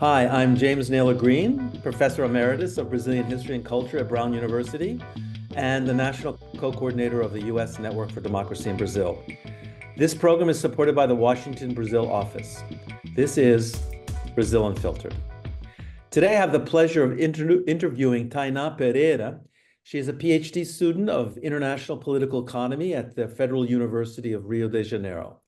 Hi, I'm James Naylor Green, Professor Emeritus of Brazilian History and Culture at Brown University, and the National Co-Coordinator of the U.S. Network for Democracy in Brazil. This program is supported by the Washington, Brazil office. This is Brazil Unfiltered. Today, I have the pleasure of interviewing Tainah Pereira. She is a PhD student of International Political Economy at the Federal University of Rio de Janeiro.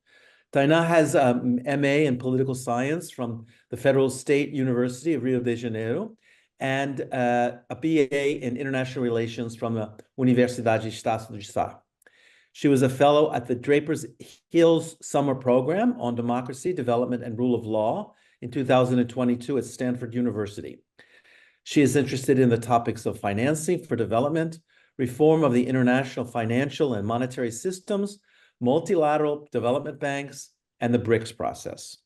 Tainah has a MA in Political Science from the Federal State University of Rio de Janeiro and a BA in International Relations from the Universidade Estácio de Sá. She was a fellow at the Draper Hills Summer Program on Democracy, Development, and Rule of Law in 2022 at Stanford University. She is interested in the topics of financing for development, reform of the international financial and monetary systems, multilateral development banks, and the BRICS process.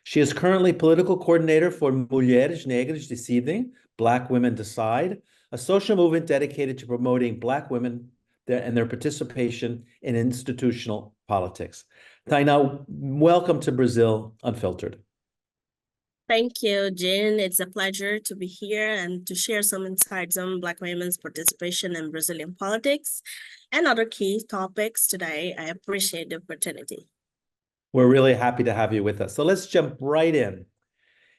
She is currently political coordinator for Mulheres Negras Decidem, Black Women Decide, a social movement dedicated to promoting Black women and their participation in institutional politics. Tainah, welcome to Brazil Unfiltered. Thank you, Jean. It's a pleasure to be here and to share some insights on Black women's participation in Brazilian politics and other key topics today. I appreciate the opportunity. We're really happy to have you with us. So let's jump right in.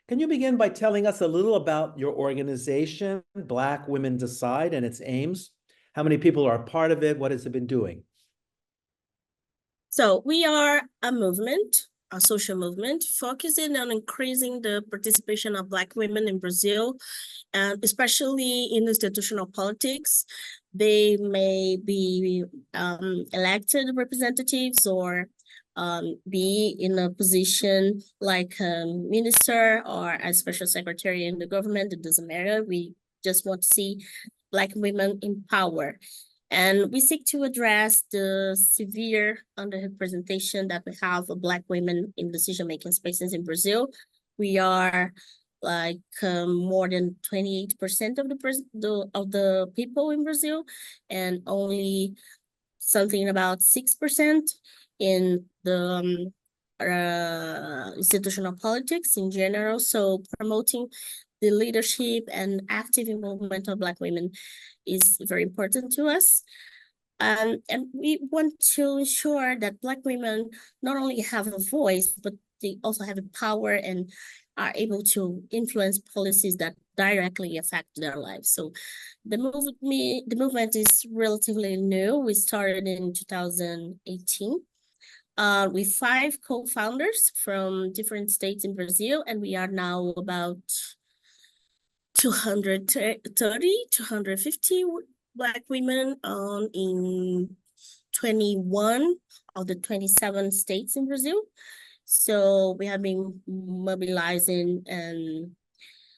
Can you begin by telling us a little about your organization, Black Women Decide, and its aims? How many people are a part of it? What has it been doing? So we are a movement, a social movement, focusing on increasing the participation of Black women in Brazil, and especially in institutional politics. They may be elected representatives or be in a position like a minister or a special secretary in the government. It doesn't matter. We just want to see Black women in power. And we seek to address the severe underrepresentation that we have of Black women in decision-making spaces in Brazil. We are like more than 28% of the people in Brazil, and only something about 6% in the institutional politics in general. So promoting the leadership and active involvement of Black women is very important to us. And we want to ensure that Black women not only have a voice, but they also have a power and are able to influence policies that directly affect their lives. So the movement is relatively new. We started in 2018 with 5 co-founders from different states in Brazil, and we are now about 250 Black women in 21 of the 27 states in Brazil. So we have been mobilizing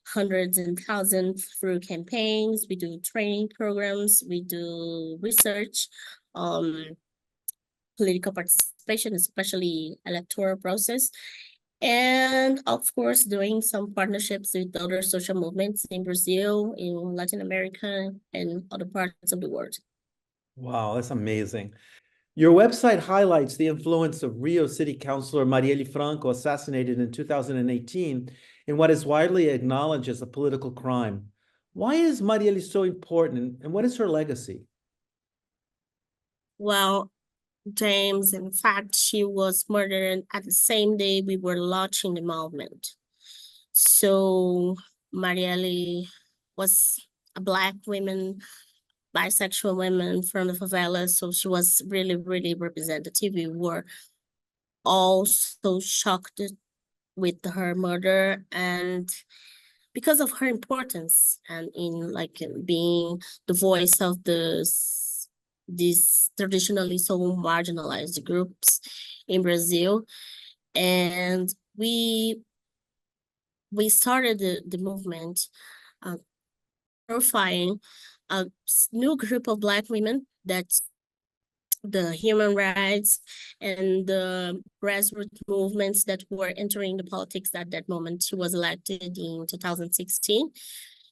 hundreds and thousands through campaigns. We do training programs. We do research, political participation, especially electoral process. And of course, doing some partnerships with other social movements in Brazil, in Latin America, and other parts of the world. Wow, that's amazing. Your website highlights the influence of Rio City Councilor Marielle Franco, assassinated in 2018, in what is widely acknowledged as a political crime. Why is Marielle so important, and what is her legacy? Well, James, in fact, she was murdered at the same day we were launching the movement. So Marielle was a Black woman, bisexual woman from the favela. So she was really, really representative. We were all so shocked with her murder, and because of her importance and in like being the voice of these traditionally so marginalized groups in Brazil. And we started the movement profiling a new group of Black women that the human rights and the grassroots movements that were entering the politics at that moment. She was elected in 2016,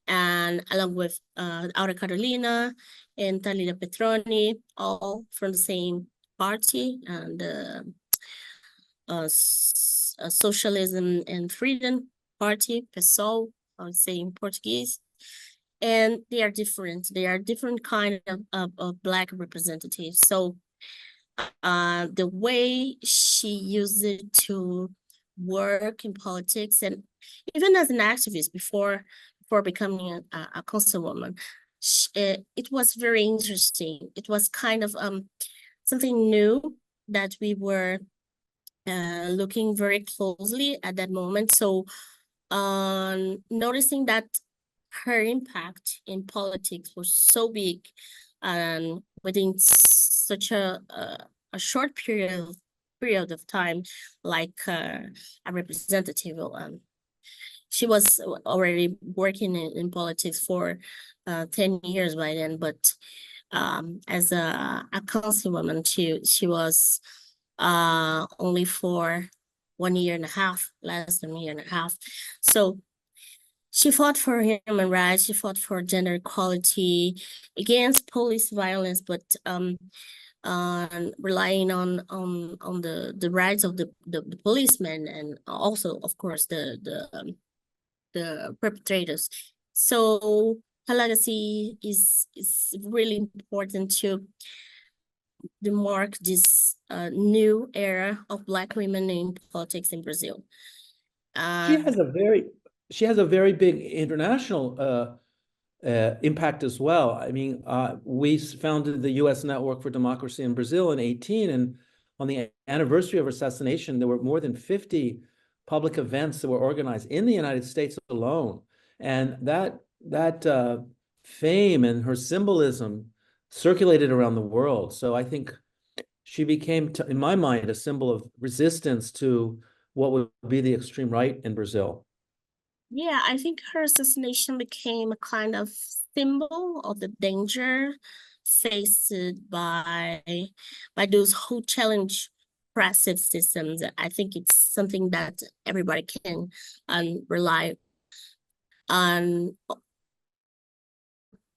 and along with Aura Carolina and Thalita Petroni, all from the same party, and Socialism and Freedom party, PSOL, I would say in Portuguese. And they are different. They are different kind of Black representatives. So the way she used it to work in politics, and even as an activist before becoming a councilwoman, it was very interesting. It was kind of something new that we were looking very closely at that moment. So noticing that her impact in politics was so big, and within such a short period of time, like a representative. She was already working in politics for 10 years by then, but as a councilwoman, she was only for 1 year and a half, less than a year and a half. So she fought for human rights. She fought for gender equality, against police violence, but relying on the rights of the policemen, and also, of course, the perpetrators. So her legacy is really important to mark this new era of Black women in politics in Brazil. She has a very big international impact as well. I mean, we founded the U.S. Network for Democracy in Brazil in 2018, and on the anniversary of her assassination, there were more than 50 public events that were organized in the United States alone. And that fame and her symbolism circulated around the world. So I think she became, in my mind, a symbol of resistance to what would be the extreme right in Brazil. Yeah, I think her assassination became a kind of symbol of the danger faced by those who challenge oppressive systems. I think it's something that everybody can rely on,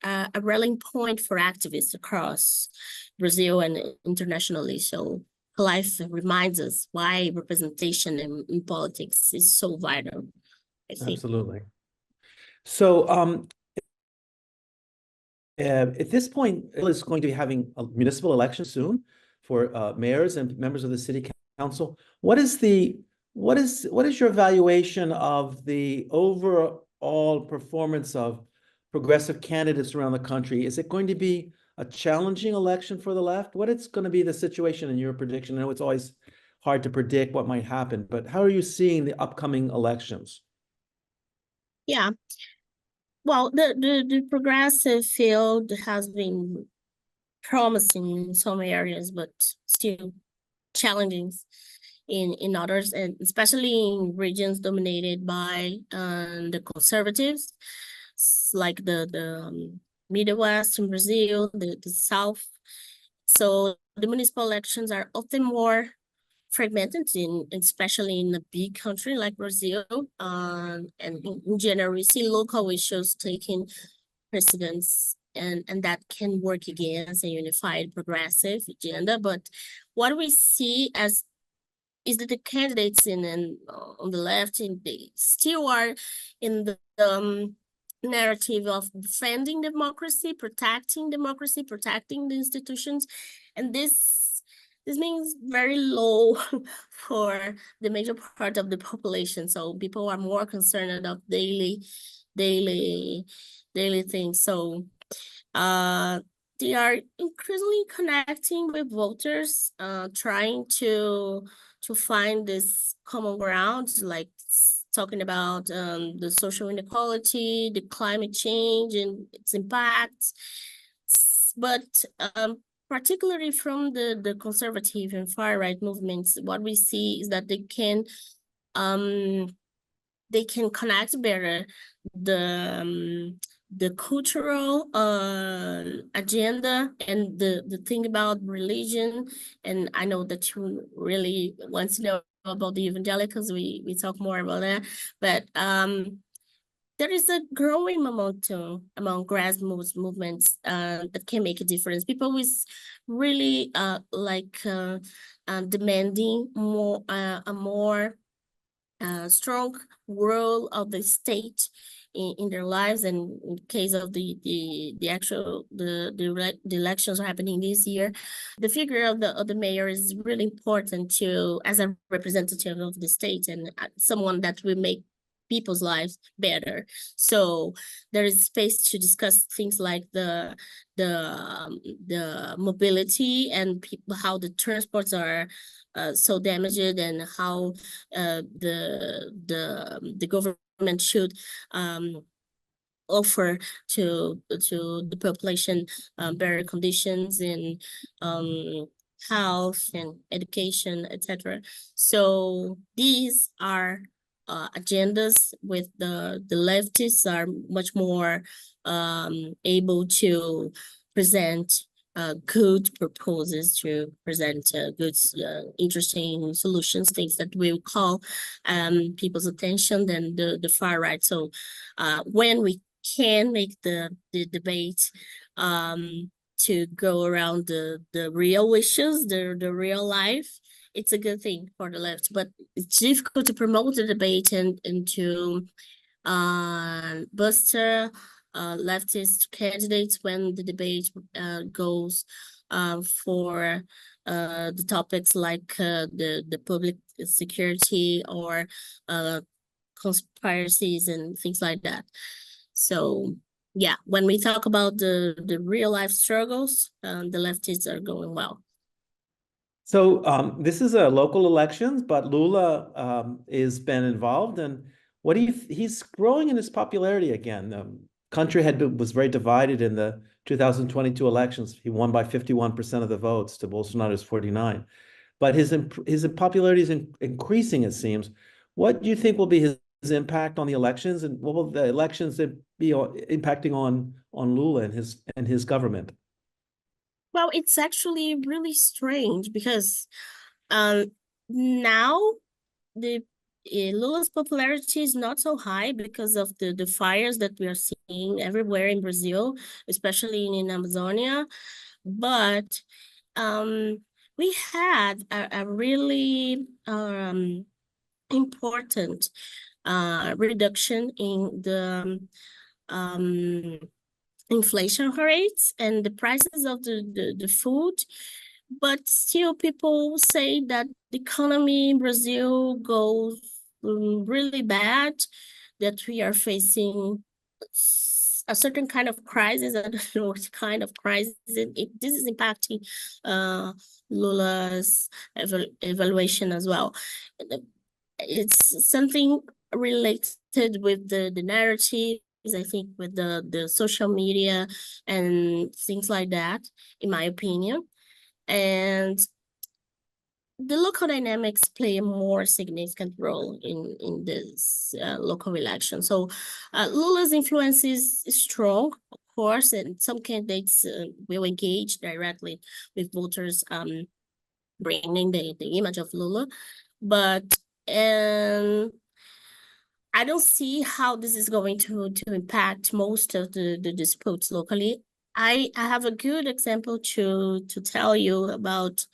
a rallying point for activists across Brazil and internationally. So her life reminds us why representation in politics is so vital, I think. Absolutely. So at this point, is going to be having a municipal election soon for mayors and members of the city council. What is your evaluation of the overall performance of progressive candidates around the country? Is it going to be a challenging election for the left? What is going to be the situation in your prediction? I know it's always hard to predict what might happen, but how are you seeing the upcoming elections? Yeah. Well, the progressive field has been promising in some areas, but still challenging in others, and especially in regions dominated by the conservatives, like the Midwest in Brazil, the South. So the municipal elections are often more fragmented, especially in a big country like Brazil. And in general, we see local issues taking precedence, and that can work against a unified progressive agenda. But what we see is that the candidates on the left, they still are in the narrative of defending democracy, protecting the institutions, and this means very low for the major part of the population. So people are more concerned about daily things. So they are increasingly connecting with voters, trying to find this common ground, like talking about the social inequality, the climate change and its impacts. But particularly from the conservative and far-right movements, what we see is that they can connect better the cultural agenda and the thing about religion. And I know that you really want to know about the evangelicals. We talk more about that, but there is a growing momentum among grassroots movements that can make a difference. People is really demanding a more strong role of the state in their lives, and in case of the elections happening this year, the figure of the mayor is really important to as a representative of the state and someone that will make people's lives better. So there is space to discuss things like the mobility and how the transports are so damaged, and how the government should offer to the population better conditions in health and education, etc. So these are agendas with the leftists are much more able to present good proposals, to present good, interesting solutions, things that will call people's attention than the far right. So when we can make the debate to go around the real issues, the real life, it's a good thing for the left. But it's difficult to promote the debate and to booster leftist candidates when the debate goes for the topics like the public security or conspiracies and things like that. So yeah, when we talk about the real life struggles, the leftists are going well. So this is a local elections, but Lula is been involved, and what do you? He's growing in his popularity again. The country was very divided in the 2022 elections. He won by 51% of the votes to Bolsonaro's 49%. But his popularity is increasing, it seems. What do you think will be his impact on the elections, and what will the elections be impacting on Lula and his government? Well, it's actually really strange because now the Lula's popularity is not so high because of the fires that we are seeing everywhere in Brazil, especially in Amazonia. But we had a really important reduction in the inflation rates and the prices of the food. But still, people say that the economy in Brazil goes really bad, that we are facing a certain kind of crisis. I don't know what kind of crisis. This is impacting Lula's evaluation as well. It's something related with the narrative, I think, with the social media and things like that, in my opinion. And the local dynamics play a more significant role in this local election. So Lula's influence is strong, of course, and some candidates will engage directly with voters, bringing the image of Lula. But I don't see how this is going to impact most of the disputes locally. I have a good example to tell you about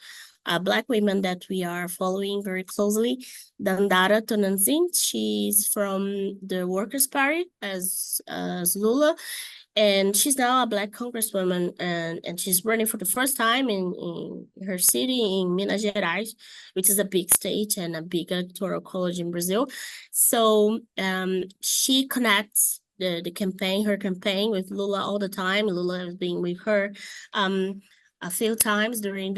Black women that we are following very closely. Dandara Tonantzin, she's from the Workers' Party as Lula, and she's now a Black congresswoman, and she's running for the first time in her city in Minas Gerais, which is a big state and a big electoral college in Brazil. So she connects her campaign with Lula all the time. Lula has been with her a few times during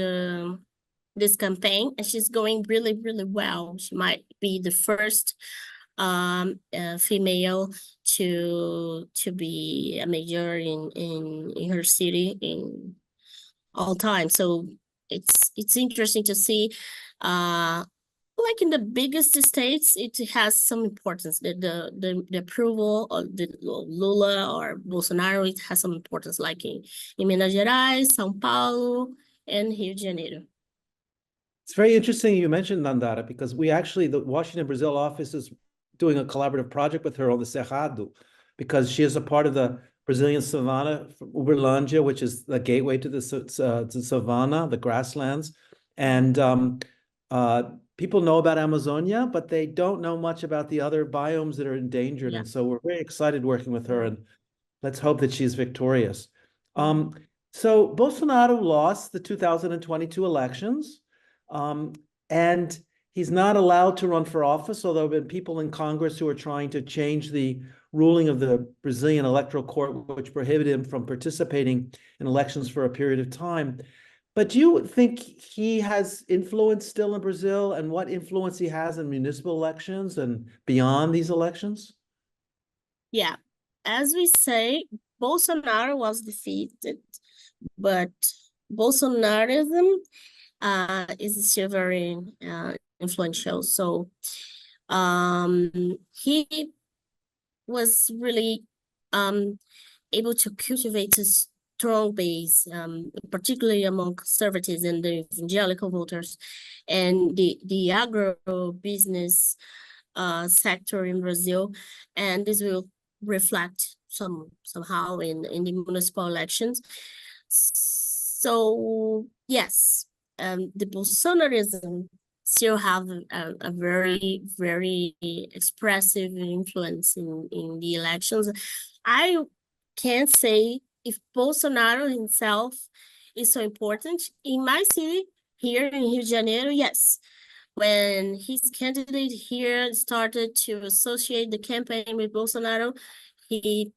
this campaign, and she's going really, really well. She might be the first female to be a mayor in her city in all time. So it's interesting to see. Like in the biggest states, it has some importance. The approval of the Lula or Bolsonaro, it has some importance, like in Minas Gerais, São Paulo, and Rio de Janeiro. It's very interesting you mentioned Nandara, because the Washington Brazil office is doing a collaborative project with her on the Cerrado, because she is a part of the Brazilian savannah, Uberlândia, which is the gateway to the savannah, the grasslands. And people know about Amazonia, but they don't know much about the other biomes that are endangered. Yeah. And so we're very excited working with her, and let's hope that she's victorious. So Bolsonaro lost the 2022 elections, and he's not allowed to run for office, although there have been people in Congress who are trying to change the ruling of the Brazilian electoral court, which prohibited him from participating in elections for a period of time. But do you think he has influence still in Brazil, and what influence he has in municipal elections and beyond these elections? Yeah. As we say, Bolsonaro was defeated, but Bolsonarism is still very influential. So he was really able to cultivate a strong base, particularly among conservatives and the evangelical voters, and the agro-business sector in Brazil, and this will reflect somehow in the municipal elections. So yes, the Bolsonarism still have a very, very expressive influence in the elections. I can't say if Bolsonaro himself is so important. In my city, here in Rio de Janeiro, yes. When his candidate here started to associate the campaign with Bolsonaro, he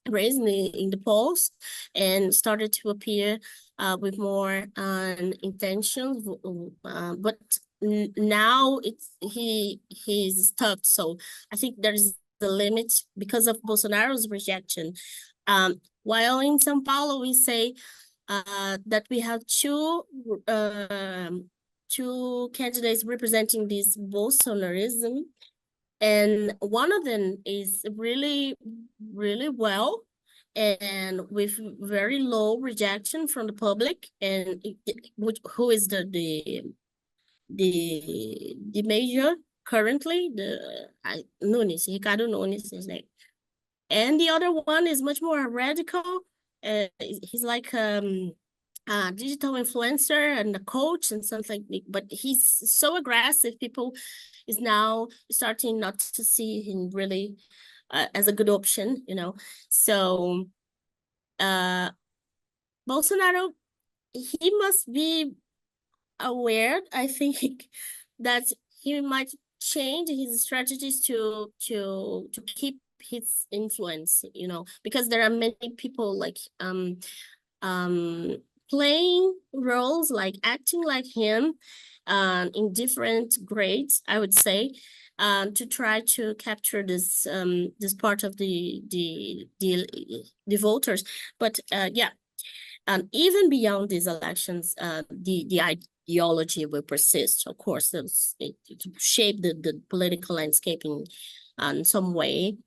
raised in the polls and started to appear with more intentions. But now he's stopped. So I think there's the limit because of Bolsonaro's rejection. While in São Paulo, we say that we have two candidates representing this Bolsonarism, and one of them is really, really well and with very low rejection from the public, and who is the mayor currently, Nunes, Ricardo Nunes, his name. And the other one is much more radical. He's like a digital influencer and a coach and something, but he's so aggressive. People is now starting not to see him really as a good option, you know. So Bolsonaro, he must be aware, I think, that he might change his strategies to keep his influence, you know, because there are many people like playing roles, like acting like him in different grades, I would say, to try to capture this part of the voters. But yeah, even beyond these elections, the ideology will persist, of course, to shape the political landscape in some way.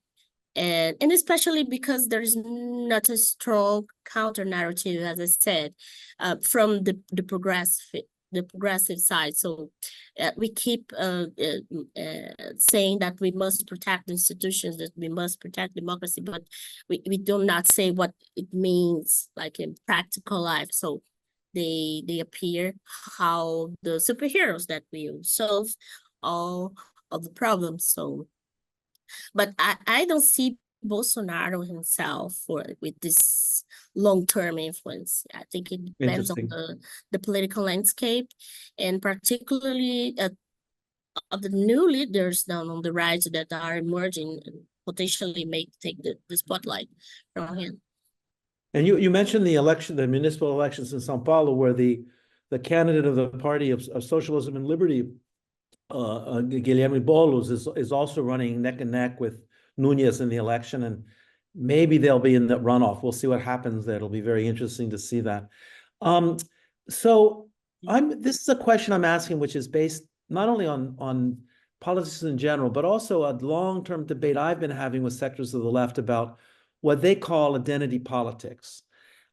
And especially because there is not a strong counter narrative, as I said, from the progressive side. So we keep saying that we must protect institutions, that we must protect democracy, but we do not say what it means like in practical life. So they appear how the superheroes that will solve all of the problems. So but I don't see Bolsonaro himself with this long-term influence. I think it depends on the political landscape, and particularly of the new leaders down on the right that are emerging and potentially may take the spotlight from him. And you mentioned the municipal elections in São Paulo, where the candidate of the Party of Socialism and Liberty, Guilherme Boulos, is also running neck and neck with Nunes in the election, and maybe they'll be in the runoff. We'll see what happens there. It'll be very interesting to see that. So this is a question I'm asking, which is based not only on politics in general, but also a long-term debate I've been having with sectors of the left about what they call identity politics.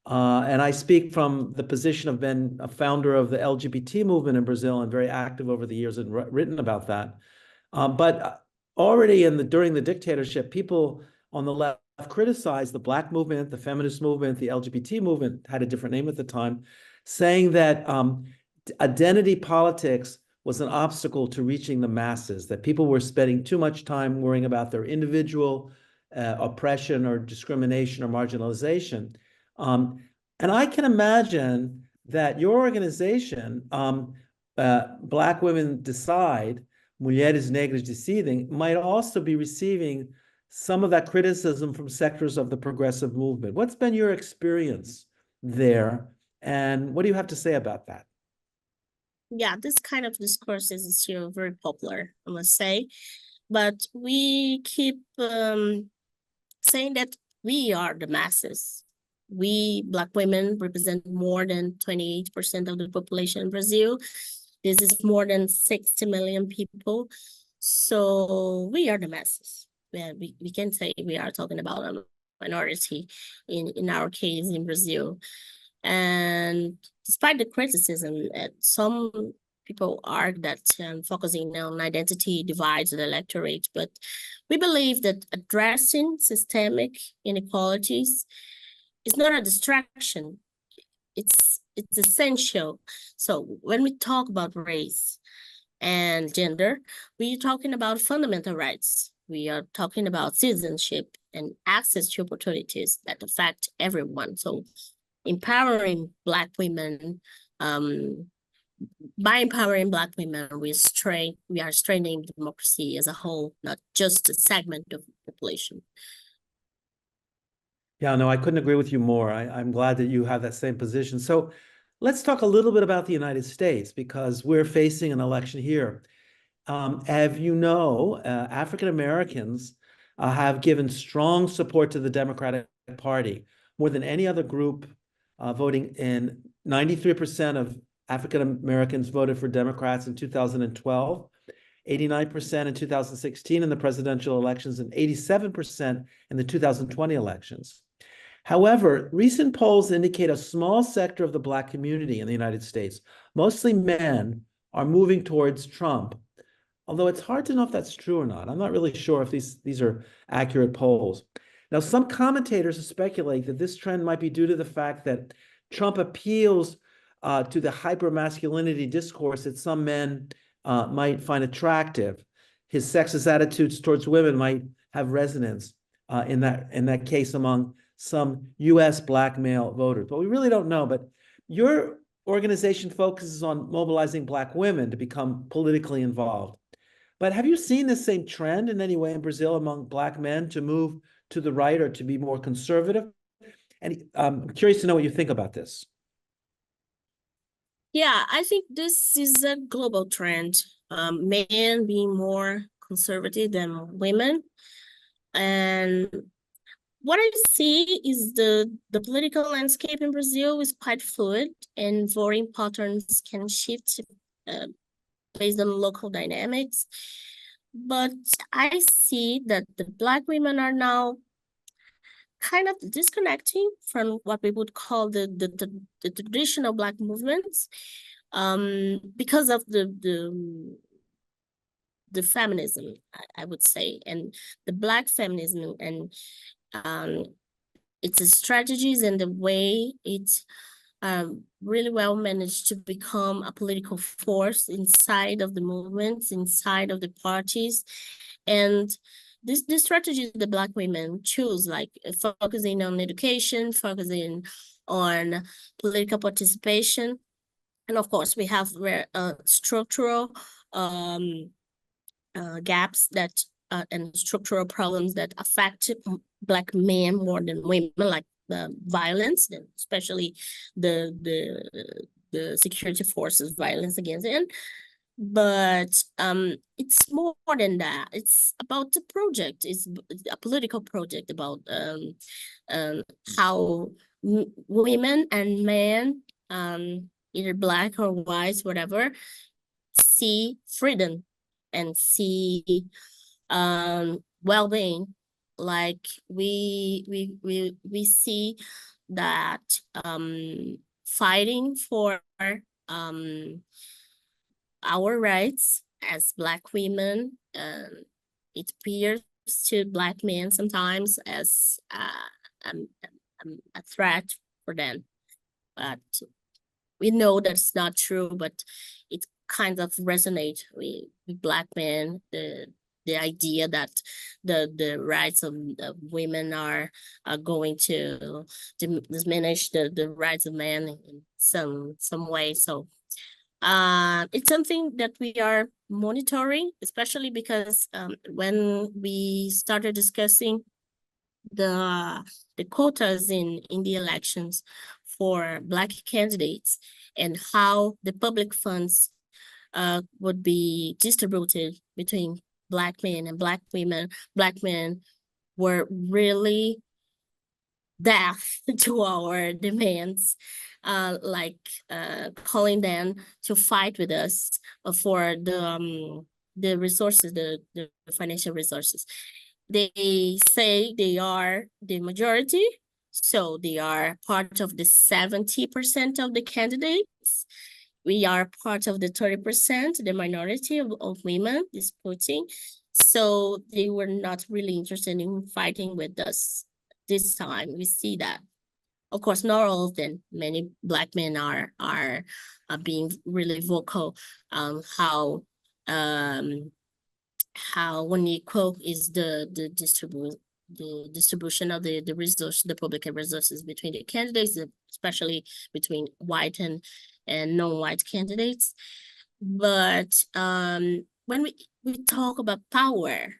And I speak from the position of being a founder of the LGBT movement in Brazil and very active over the years and written about that. But already during the dictatorship, people on the left criticized the Black movement, the feminist movement, the LGBT movement, had a different name at the time, saying that identity politics was an obstacle to reaching the masses, that people were spending too much time worrying about their individual oppression or discrimination or marginalization. And I can imagine that your organization, Black Women Decide, Mulheres Negras Decidem, might also be receiving some of that criticism from sectors of the progressive movement. What's been your experience there, and what do you have to say about that? Yeah, this kind of discourse is still very popular, I must say. But we keep saying that we are the masses. We, Black women, represent more than 28% of the population in Brazil. This is more than 60 million people. So we are the masses. Yeah, we can say we are talking about a minority in our case in Brazil. And despite the criticism, some people argue that focusing on identity divides the electorate, but we believe that addressing systemic inequalities is not a distraction. It's essential. So when we talk about race and gender, we're talking about fundamental rights. We are talking about citizenship and access to opportunities that affect everyone. So empowering Black women, by empowering Black women, we are strengthening democracy as a whole, not just a segment of the population. Yeah, no, I couldn't agree with you more. I'm glad that you have that same position. So let's talk a little bit about the United States, because we're facing an election here. African Americans have given strong support to the Democratic Party, more than any other group voting in. 93% of African Americans voted for Democrats in 2012, 89% in 2016 in the presidential elections, and 87% in the 2020 elections. However, recent polls indicate a small sector of the Black community in the United States, mostly men, are moving towards Trump. Although it's hard to know if that's true or not. I'm not really sure if these are accurate polls. Now, some commentators speculate that this trend might be due to the fact that Trump appeals to the hyper-masculinity discourse that some men might find attractive. His sexist attitudes towards women might have resonance in that case among some U.S. Black male voters. But we really don't know. But your organization focuses on mobilizing Black women to become politically involved. But have you seen the same trend in any way in Brazil among Black men to move to the right or to be more conservative? And I'm curious to know what you think about this. Yeah, I think this is a global trend. Men being more conservative than women. And what I see is the political landscape in Brazil is quite fluid, and voting patterns can shift based on local dynamics. But I see that the Black women are now kind of disconnecting from what we would call the traditional Black movements, because of the feminism, I would say, and the Black feminism, and its strategies and the way it's really well managed to become a political force inside of the movements, inside of the parties. And this strategy the Black women choose, like focusing on education, focusing on political participation. And of course, we have structural gaps that and structural problems that affect Black men more than women, like the violence, especially the security forces violence against it. But it's more than that. It's about the project. It's a political project about how women and men, either Black or white, whatever, see freedom and see well-being. Like we see that fighting for our rights as Black women, it appears to Black men sometimes as a threat for them. But we know that's not true, but kind of resonate with Black men, the idea that the rights of women are going to diminish the rights of men in some way. So it's something that we are monitoring, especially because when we started discussing the quotas in the elections for Black candidates and how the public funds would be distributed between Black men and Black women. Black men were really deaf to our demands, like calling them to fight with us for the resources, the financial resources. They say they are the majority, so they are part of the 70% of the candidates. We are part of the 30%, the minority of women disputing. So they were not really interested in fighting with us this time. We see that. Of course, not all of them. Many Black men are being really vocal on how unequal is the distribution of the resource, the public resources between the candidates, especially between white and non-white candidates. But when we talk about power,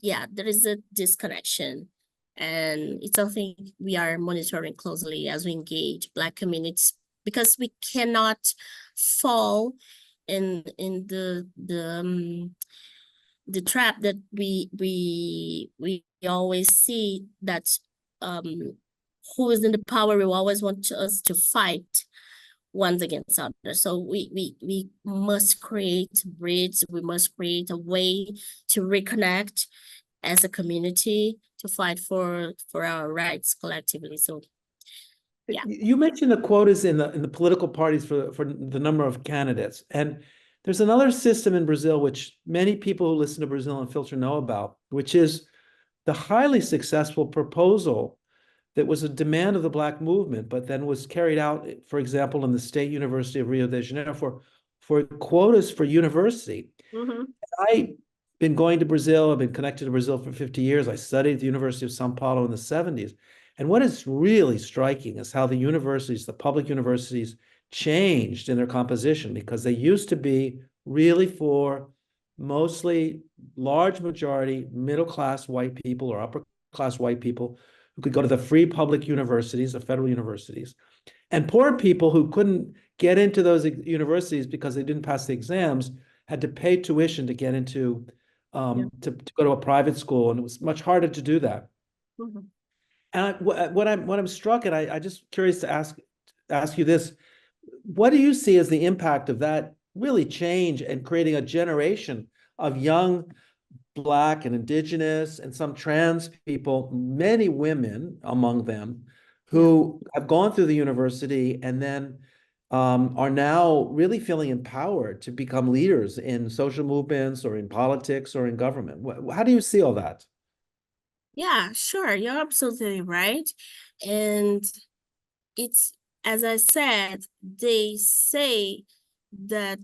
yeah, there is a disconnection. And it's something we are monitoring closely as we engage Black communities, because we cannot fall in the trap that we always see, that who is in the power will always want us to fight ones against others. So we must create bridges. We must create a way to reconnect as a community to fight for our rights collectively. So yeah. You mentioned the quotas in the political parties for the number of candidates. And there's another system in Brazil, which many people who listen to Brazil Unfiltered know about, which is the highly successful proposal that was a demand of the Black movement, but then was carried out, for example, in the State University of Rio de Janeiro for quotas for university. Mm-hmm. I've been going to Brazil. I've been connected to Brazil for 50 years. I studied at the University of São Paulo in the 70s. And what is really striking is how the universities, the public universities, changed in their composition, because they used to be really for mostly large majority middle-class white people or upper-class white people who could go to the free public universities, the federal universities, and poor people who couldn't get into those universities because they didn't pass the exams had to pay tuition to get into to go to a private school, and it was much harder to do that. Mm-hmm. And what I'm struck at, I just curious to ask you this: what do you see as the impact of that really change and creating a generation of young Black and Indigenous and some trans people, many women among them, who have gone through the university and then are now really feeling empowered to become leaders in social movements or in politics or in government? How do you see all that? Yeah, sure. You're absolutely right. And it's, as I said, they say that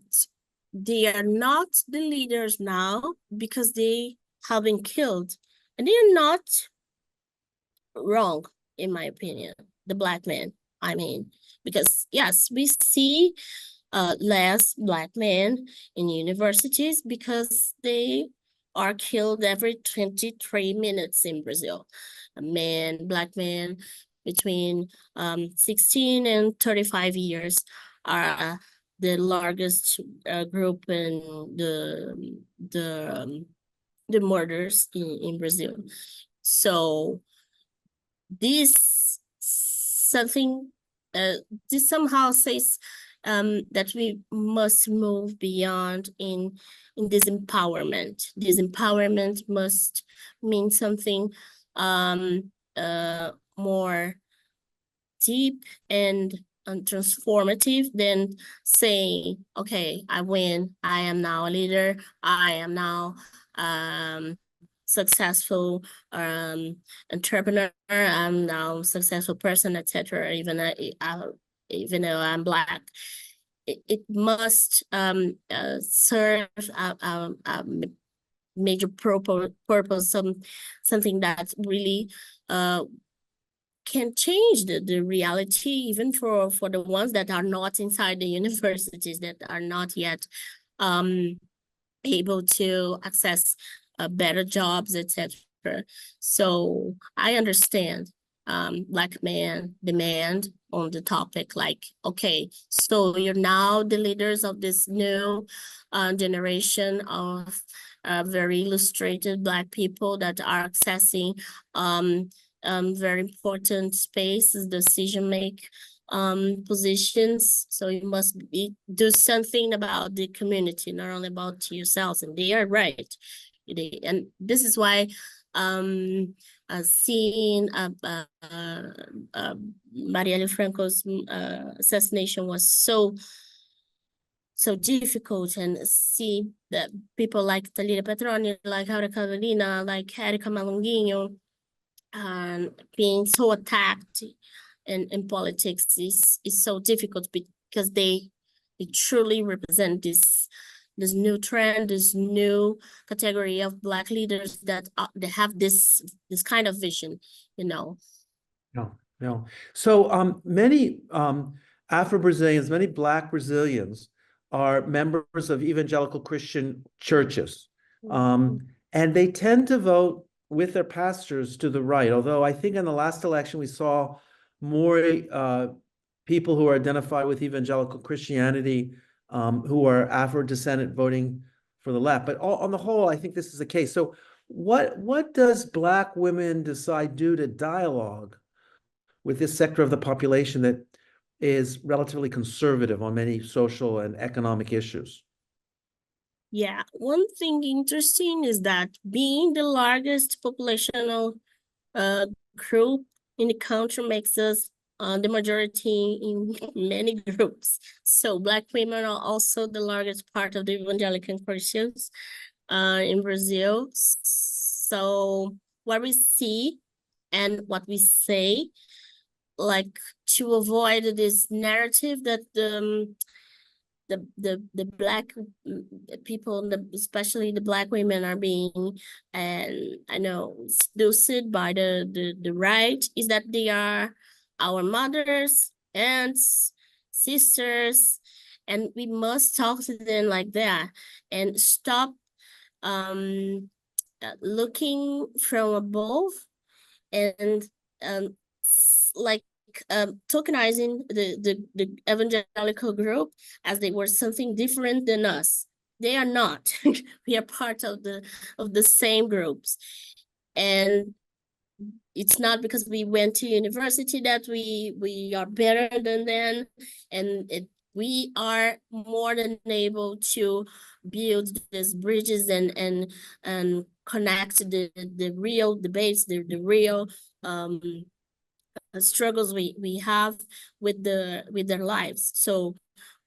they are not the leaders now because they have been killed. And they're not wrong, in my opinion, the Black men, I mean, because yes, we see less Black men in universities because they are killed every 23 minutes in Brazil. Black men between 16 and 35 years are the largest group in the murders in Brazil. So this something this somehow says that we must move beyond in this empowerment. This empowerment must mean something more deep and transformative than saying, okay, I win, I am now a leader, I am now successful entrepreneur, I'm now a successful person, etc. Even though I'm Black. it must serve a major purpose, something that really can change the reality, even for the ones that are not inside the universities, that are not yet able to access better jobs, etc. So I understand Black men demand on the topic, like, okay, so you're now the leaders of this new generation of very illustrated Black people that are accessing very important spaces, decision-make positions. So you must do something about the community, not only about yourselves. And they are right. And this is why seeing Marielle Franco's assassination was so difficult, and see that people like Talita Petroni, like Aura Carolina, like Erika Malonguinho, being so attacked in politics is so difficult, because they truly represent this new trend, this new category of Black leaders that they have this kind of vision, you know. No. So many Afro-Brazilians, many Black Brazilians are members of evangelical Christian churches. And they tend to vote with their pastors to the right, although I think in the last election we saw more people who are identified with evangelical Christianity who are Afro-descendant voting for the left. But on the whole, I think this is the case. So what does Black women decide do to dialogue with this sector of the population that is relatively conservative on many social and economic issues? Yeah, one thing interesting is that being the largest populational group in the country makes us the majority in many groups. So Black women are also the largest part of the evangelical Christians in Brazil. So what we see and what we say, like, to avoid this narrative that the Black people, especially the Black women, are being, and I know, seduced by the right, is that they are our mothers, aunts, sisters, and we must talk to them like that and stop looking from above and like tokenizing the evangelical group as they were something different than us. They are not. We are part of the same groups, and it's not because we went to university that we are better than them, and we are more than able to build these bridges and connect the real debates, the real struggles we have with their lives. So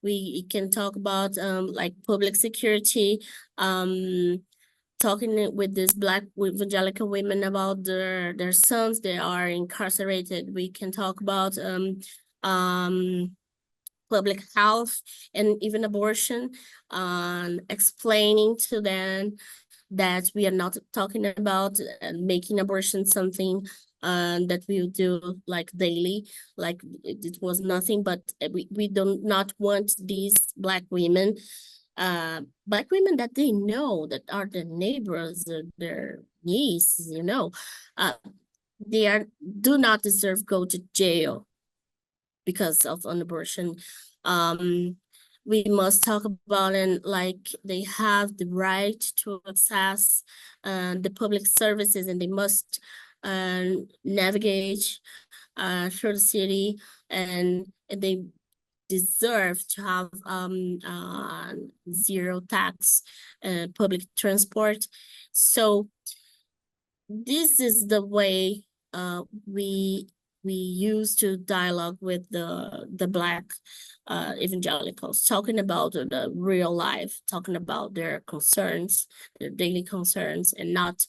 we can talk about like public security, talking with these Black evangelical women about their sons that are incarcerated. We can talk about public health and even abortion, explaining to them that we are not talking about making abortion something that we do like daily, like it was nothing, but we do not want these Black women that they know, that are their neighbors, their nieces, you know, they do not deserve go to jail because of an abortion. We must talk about it, like they have the right to access the public services, and they must navigate through the city, and they deserve to have zero tax public transport. So this is the way we use to dialogue with the Black evangelicals, talking about the real life, talking about their concerns, their daily concerns, and not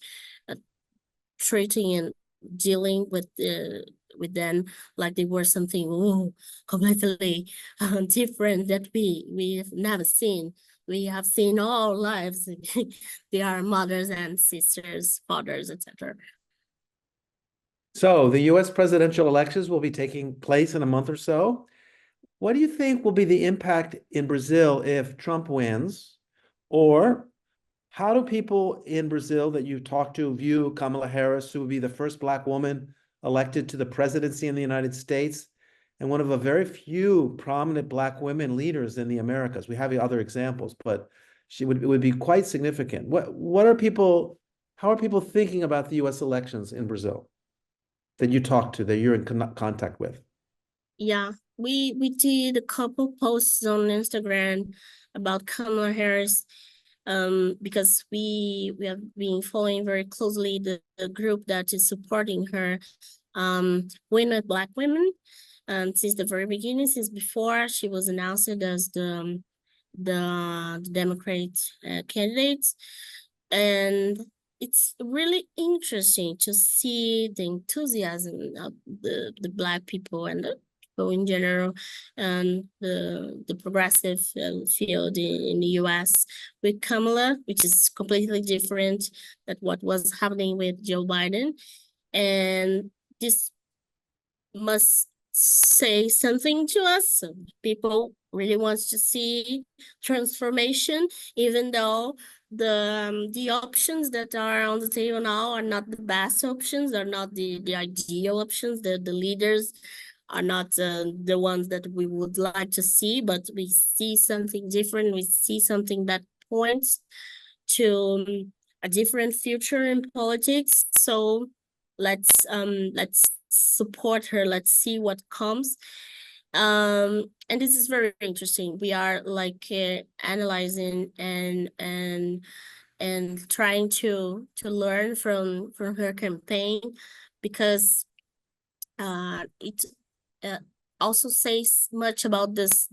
treating and dealing with with them like they were something completely different that we've never seen. We have seen all lives. They are mothers and sisters, fathers, etc. So the US presidential elections will be taking place in a month or so. What do you think will be the impact in Brazil if Trump wins? Or how do people in Brazil that you've talked to view Kamala Harris, who will be the first Black woman elected to the presidency in the United States and one of a very few prominent Black women leaders in the Americas? We have other examples, but it would be quite significant. How are people thinking about the US elections in Brazil that you talk to, that you're in contact with? Yeah, we did a couple posts on Instagram about Kamala Harris, because we have been following very closely the group that is supporting her, Win with Black Women, since the very beginning, since before she was announced as the Democrat candidate. And it's really interesting to see the enthusiasm of the Black people and the people in general, and the progressive field in the US with Kamala, which is completely different than what was happening with Joe Biden. And this must say something to us. So people really wants to see transformation, even though the options that are on the table now are not the best options, are not the ideal options. The leaders are not the ones that we would like to see, but we see something different. We see something that points to a different future in politics. So let's support her. Let's see what comes. And this is very interesting. We are like analyzing and trying to learn from her campaign, because it also says much about this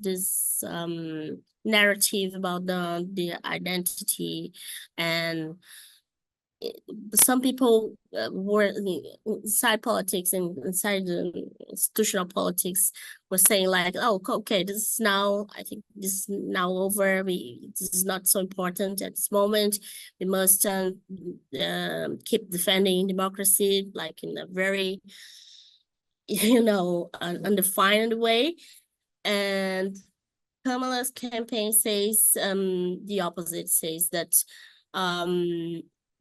narrative about the identity. And some people were inside politics and inside the institutional politics were saying like, oh, okay, this is now, I think this is now over. This is not so important at this moment. We must keep defending democracy, like in a very, undefined way. And Kamala's campaign says the opposite, says that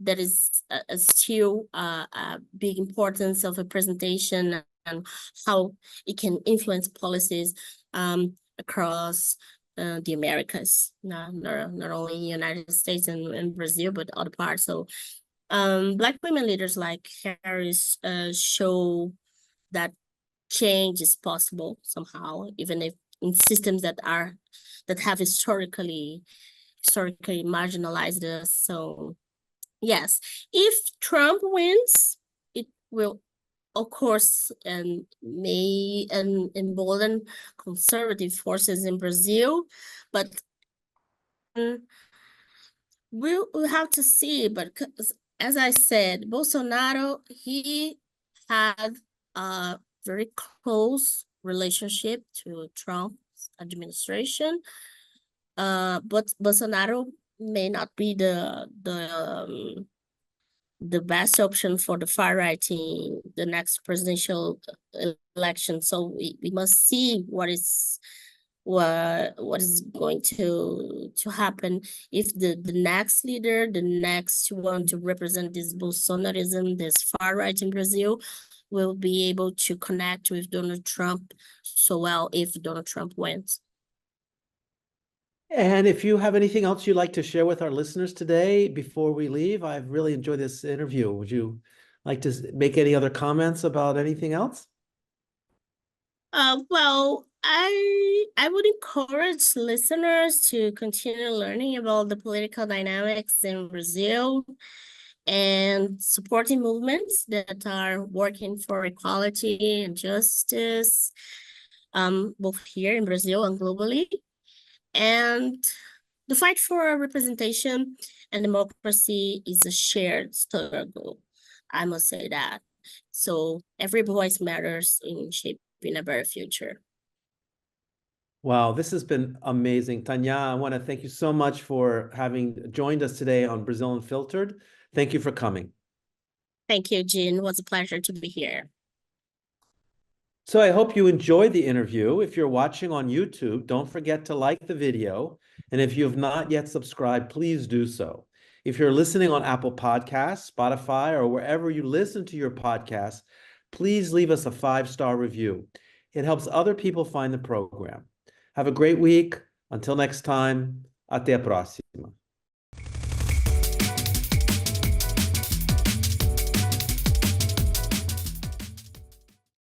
that is still a big importance of representation and how it can influence policies across the Americas, not only in the United States and Brazil, but other parts. So Black women leaders like Harris show that change is possible somehow, even if in systems that have historically marginalized us. So yes, if Trump wins, it will, of course, and may embolden conservative forces in Brazil, but we'll have to see. But as I said, Bolsonaro, he had a very close relationship to Trump's administration. But Bolsonaro may not be the best option for the far right in the next presidential election. So we must see what is going to happen if the next leader, the next one to represent this Bolsonarism, this far right in Brazil, will be able to connect with Donald Trump so well if Donald Trump wins. And if you have anything else you'd like to share with our listeners today before we leave, I've really enjoyed this interview. Would you like to make any other comments about anything else? Well, I would encourage listeners to continue learning about the political dynamics in Brazil and supporting movements that are working for equality and justice, both here in Brazil and globally. And the fight for representation and democracy is a shared struggle. I must say that. So every voice matters in shaping a better future. Wow, this has been amazing. Tainha, I want to thank you so much for having joined us today on Brazil Unfiltered. Thank you for coming. Thank you, Jean. It was a pleasure to be here. So I hope you enjoyed the interview. If you're watching on YouTube, don't forget to like the video. And if you have not yet subscribed, please do so. If you're listening on Apple Podcasts, Spotify, or wherever you listen to your podcasts, please leave us a 5-star review. It helps other people find the program. Have a great week. Until next time, até a próxima.